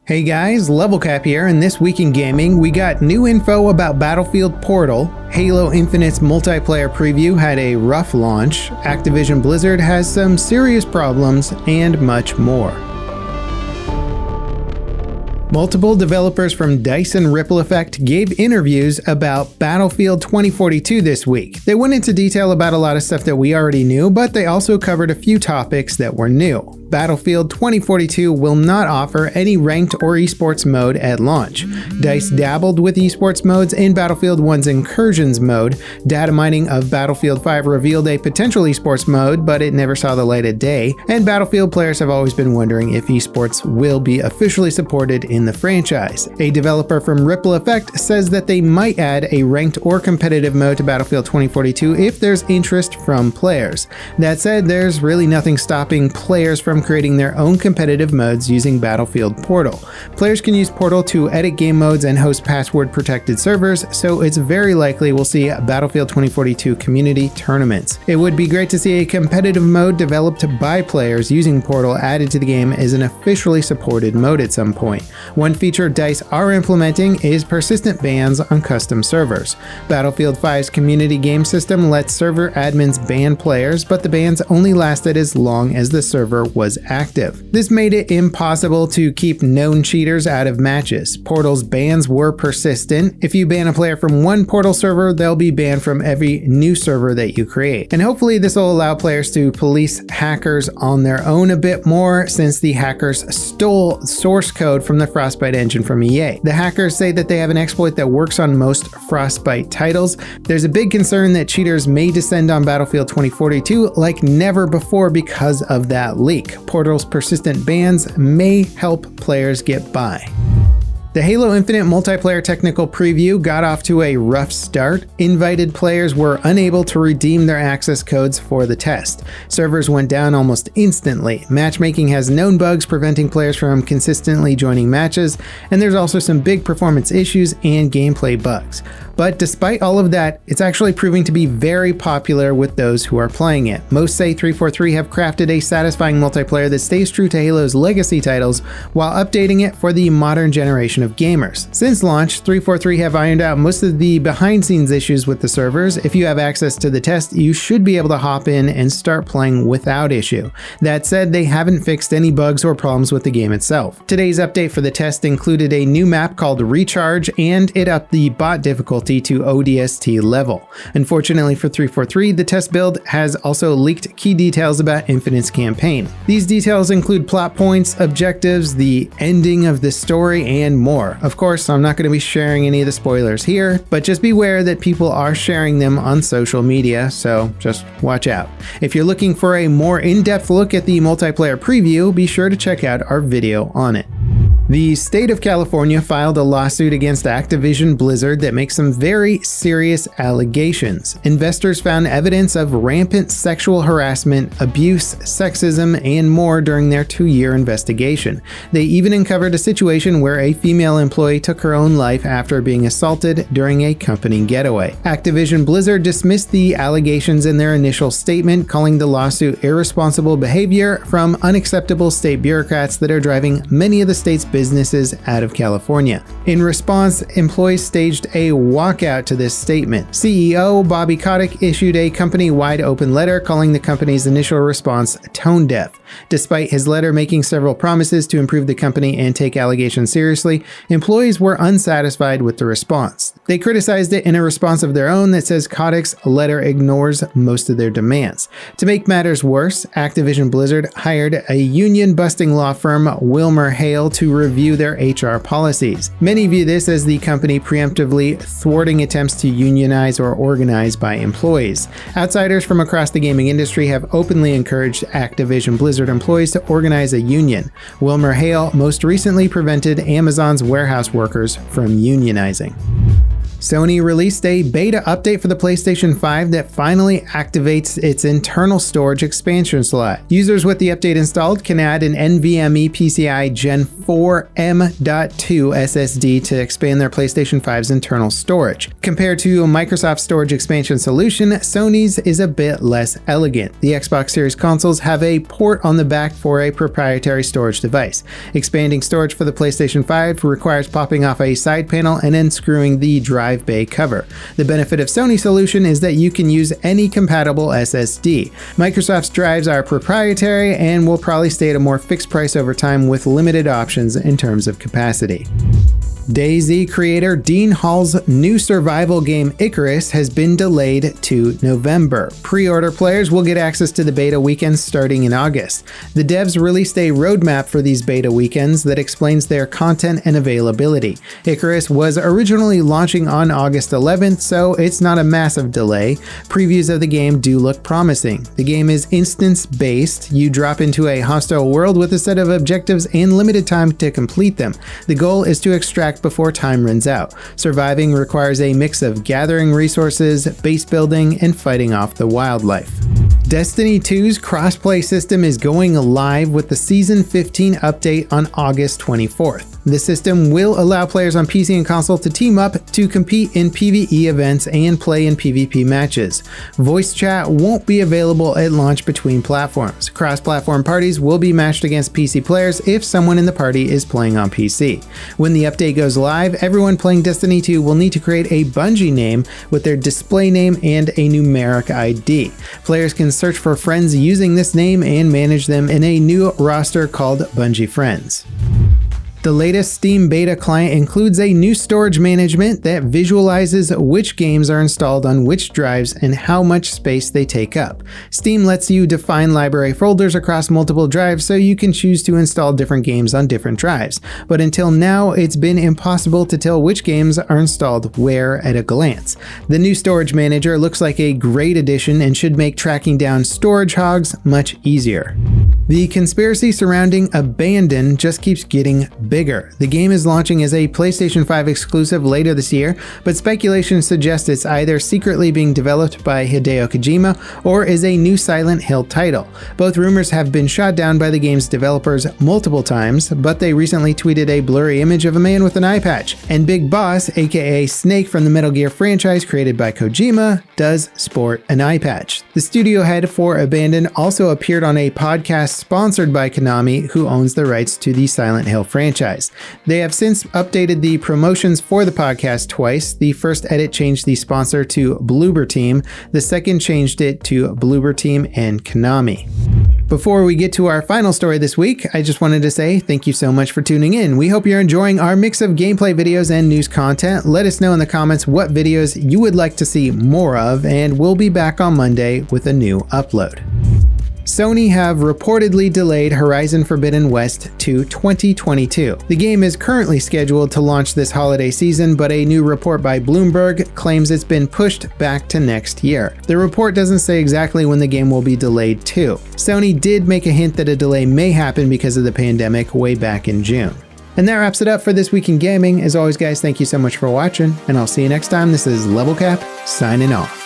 Hey guys, Level Cap here, and this week in gaming, we got new info about Battlefield Portal, Halo Infinite's multiplayer preview had a rough launch, Activision Blizzard has some serious problems, and much more. Multiple developers from DICE and Ripple Effect gave interviews about Battlefield 2042 this week. They went into detail about a lot of stuff that we already knew, but they also covered a few topics that were new. Battlefield 2042 will not offer any ranked or esports mode at launch. DICE dabbled with esports modes in Battlefield 1's Incursions mode. Data mining of Battlefield 5 revealed a potential esports mode, but it never saw the light of day, and Battlefield players have always been wondering if esports will be officially supported in the franchise. A developer from Ripple Effect says that they might add a ranked or competitive mode to Battlefield 2042 if there's interest from players. That said, there's really nothing stopping players from creating their own competitive modes using Battlefield Portal. Players can use Portal to edit game modes and host password-protected servers, so it's very likely we'll see Battlefield 2042 community tournaments. It would be great to see a competitive mode developed by players using Portal added to the game as an officially supported mode at some point. One feature DICE are implementing is persistent bans on custom servers. Battlefield 5's community game system lets server admins ban players, but the bans only lasted as long as the server was active. This made it impossible to keep known cheaters out of matches. Portal's bans were persistent. If you ban a player from one Portal server, they'll be banned from every new server that you create. And hopefully this will allow players to police hackers on their own a bit more, since the hackers stole source code from the Frostbite engine from EA. The hackers say that they have an exploit that works on most Frostbite titles. There's a big concern that cheaters may descend on Battlefield 2042 like never before because of that leak. Portal's persistent bans may help players get by. The Halo Infinite multiplayer technical preview got off to a rough start. Invited players were unable to redeem their access codes for the test. Servers went down almost instantly. Matchmaking has known bugs preventing players from consistently joining matches, and there's also some big performance issues and gameplay bugs. But despite all of that, it's actually proving to be very popular with those who are playing it. Most say 343 have crafted a satisfying multiplayer that stays true to Halo's legacy titles while updating it for the modern generation of gamers. Since launch, 343 have ironed out most of the behind-scenes issues with the servers. If you have access to the test, you should be able to hop in and start playing without issue. That said, they haven't fixed any bugs or problems with the game itself. Today's update for the test included a new map called Recharge, and it upped the bot difficulty to ODST level. Unfortunately for 343, the test build has also leaked key details about Infinite's campaign. These details include plot points, objectives, the ending of the story, and more. Of course, I'm not going to be sharing any of the spoilers here, but just beware that people are sharing them on social media, so just watch out. If you're looking for a more in-depth look at the multiplayer preview, be sure to check out our video on it. The state of California filed a lawsuit against Activision Blizzard that makes some very serious allegations. Investors found evidence of rampant sexual harassment, abuse, sexism, and more during their 2-year investigation. They even uncovered a situation where a female employee took her own life after being assaulted during a company getaway. Activision Blizzard dismissed the allegations in their initial statement, calling the lawsuit irresponsible behavior from unacceptable state bureaucrats that are driving many of the state's businesses out of California. In response, employees staged a walkout to this statement. CEO Bobby Kotick issued a company-wide open letter calling the company's initial response tone deaf. Despite his letter making several promises to improve the company and take allegations seriously, employees were unsatisfied with the response. They criticized it in a response of their own that says Kotick's letter ignores most of their demands. To make matters worse, Activision Blizzard hired a union-busting law firm, Wilmer Hale, to review their HR policies. Many view this as the company preemptively thwarting attempts to unionize or organize by employees. Outsiders from across the gaming industry have openly encouraged Activision Blizzard employees to organize a union. Wilmer Hale most recently prevented Amazon's warehouse workers from unionizing. Sony released a beta update for the PlayStation 5 that finally activates its internal storage expansion slot. Users with the update installed can add an NVMe PCI Gen 4 M.2 SSD to expand their PlayStation 5's internal storage. Compared to Microsoft's storage expansion solution, Sony's is a bit less elegant. The Xbox Series consoles have a port on the back for a proprietary storage device. Expanding storage for the PlayStation 5 requires popping off a side panel and unscrewing the drive bay cover. The benefit of Sony's solution is that you can use any compatible SSD. Microsoft's drives are proprietary and will probably stay at a more fixed price over time with limited options in terms of capacity. DayZ creator Dean Hall's new survival game Icarus has been delayed to November. Pre-order players will get access to the beta weekends starting in August. The devs released a roadmap for these beta weekends that explains their content and availability. Icarus was originally launching on August 11th, so it's not a massive delay. Previews of the game do look promising. The game is instance-based. You drop into a hostile world with a set of objectives and limited time to complete them. The goal is to extract before time runs out. Surviving requires a mix of gathering resources, base building, and fighting off the wildlife. Destiny 2's crossplay system is going live with the Season 15 update on August 24th. The system will allow players on PC and console to team up to compete in PvE events and play in PvP matches. Voice chat won't be available at launch between platforms. Cross-platform parties will be matched against PC players if someone in the party is playing on PC. When the update goes live, everyone playing Destiny 2 will need to create a Bungie name with their display name and a numeric ID. Players can search for friends using this name and manage them in a new roster called Bungie Friends. The latest Steam beta client includes a new storage management that visualizes which games are installed on which drives and how much space they take up. Steam lets you define library folders across multiple drives so you can choose to install different games on different drives. But until now, it's been impossible to tell which games are installed where at a glance. The new storage manager looks like a great addition and should make tracking down storage hogs much easier. The conspiracy surrounding Abandon just keeps getting bigger. The game is launching as a PlayStation 5 exclusive later this year, but speculation suggests it's either secretly being developed by Hideo Kojima or is a new Silent Hill title. Both rumors have been shot down by the game's developers multiple times, but they recently tweeted a blurry image of a man with an eye patch. And Big Boss, aka Snake from the Metal Gear franchise created by Kojima, does sport an eye patch. The studio head for Abandon also appeared on a podcast sponsored by Konami, who owns the rights to the Silent Hill franchise. They have since updated the promotions for the podcast twice. The first edit changed the sponsor to Bloober Team. The second changed it to Bloober Team and Konami. Before we get to our final story this week, I just wanted to say thank you so much for tuning in. We hope you're enjoying our mix of gameplay videos and news content. Let us know in the comments what videos you would like to see more of, and we'll be back on Monday with a new upload. Sony have reportedly delayed Horizon Forbidden West to 2022. The game is currently scheduled to launch this holiday season, but a new report by Bloomberg claims it's been pushed back to next year. The report doesn't say exactly when the game will be delayed to. Sony did make a hint that a delay may happen because of the pandemic way back in June. And that wraps it up for this week in gaming. As always, guys, thank you so much for watching, and I'll see you next time. This is Level Cap, signing off.